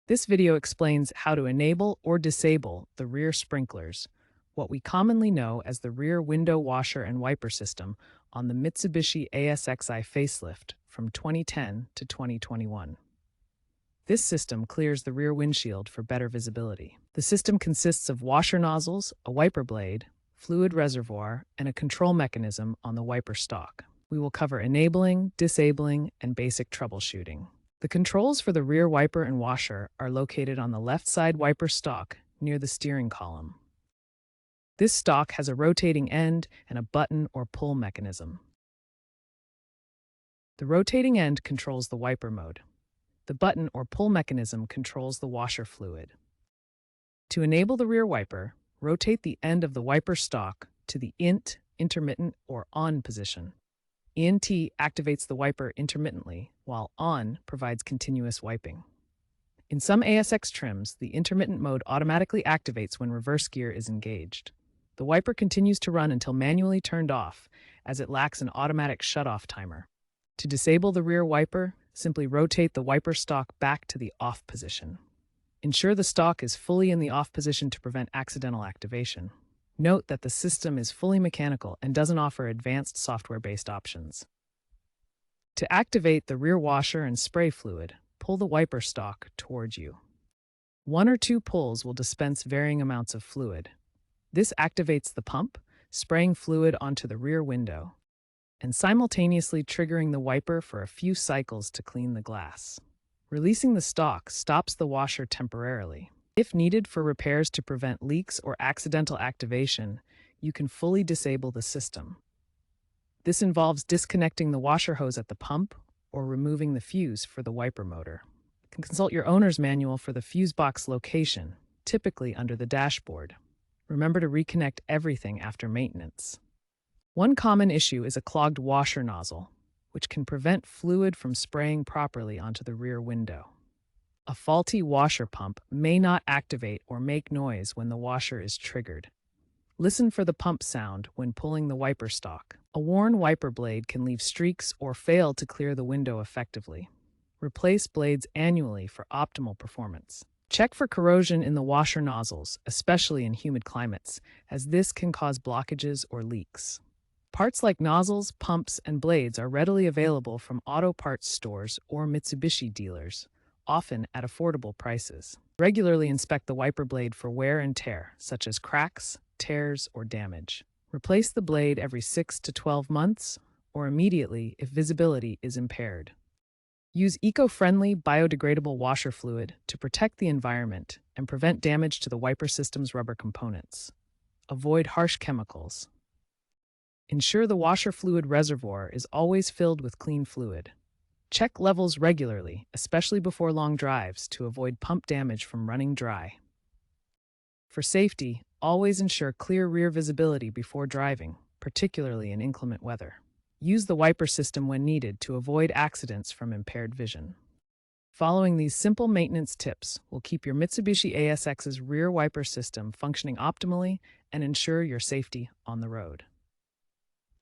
This video explains how to enable or disable the rear sprinklers, what we commonly know as the rear window washer and wiper system on the Mitsubishi ASX I Facelift from 2010 to 2021. This system clears the rear windshield for better visibility. The system consists of washer nozzles, a wiper blade, fluid reservoir, and a control mechanism on the wiper stalk. We will cover enabling, disabling, and basic troubleshooting. The controls for the rear wiper and washer are located on the left side wiper stalk near the steering column. This stalk has a rotating end and a button or pull mechanism. The rotating end controls the wiper mode. The button or pull mechanism controls the washer fluid. To enable the rear wiper, rotate the end of the wiper stalk to the intermittent, or on position. ENT activates the wiper intermittently, while on provides continuous wiping. In some ASX trims, the intermittent mode automatically activates when reverse gear is engaged. The wiper continues to run until manually turned off, as it lacks an automatic shut-off timer. To disable the rear wiper, simply rotate the wiper stalk back to the off position. Ensure the stalk is fully in the off position to prevent accidental activation. Note that the system is fully mechanical and doesn't offer advanced software-based options. To activate the rear washer and spray fluid, pull the wiper stalk towards you. 1 or 2 pulls will dispense varying amounts of fluid. This activates the pump, spraying fluid onto the rear window, and simultaneously triggering the wiper for a few cycles to clean the glass. Releasing the stalk stops the washer temporarily. If needed for repairs to prevent leaks or accidental activation, you can fully disable the system. This involves disconnecting the washer hose at the pump or removing the fuse for the wiper motor. You can consult your owner's manual for the fuse box location, typically under the dashboard. Remember to reconnect everything after maintenance. One common issue is a clogged washer nozzle, which can prevent fluid from spraying properly onto the rear window. A faulty washer pump may not activate or make noise when the washer is triggered. Listen for the pump sound when pulling the wiper stalk. A worn wiper blade can leave streaks or fail to clear the window effectively. Replace blades annually for optimal performance. Check for corrosion in the washer nozzles, especially in humid climates, as this can cause blockages or leaks. Parts like nozzles, pumps, and blades are readily available from auto parts stores or Mitsubishi dealers, often at affordable prices. Regularly inspect the wiper blade for wear and tear, such as cracks, tears, or damage. Replace the blade every 6 to 12 months, or immediately if visibility is impaired. Use eco-friendly, biodegradable washer fluid to protect the environment and prevent damage to the wiper system's rubber components. Avoid harsh chemicals. Ensure the washer fluid reservoir is always filled with clean fluid. Check levels regularly, especially before long drives, to avoid pump damage from running dry. For safety, always ensure clear rear visibility before driving, particularly in inclement weather. Use the wiper system when needed to avoid accidents from impaired vision. Following these simple maintenance tips will keep your Mitsubishi ASX's rear wiper system functioning optimally and ensure your safety on the road.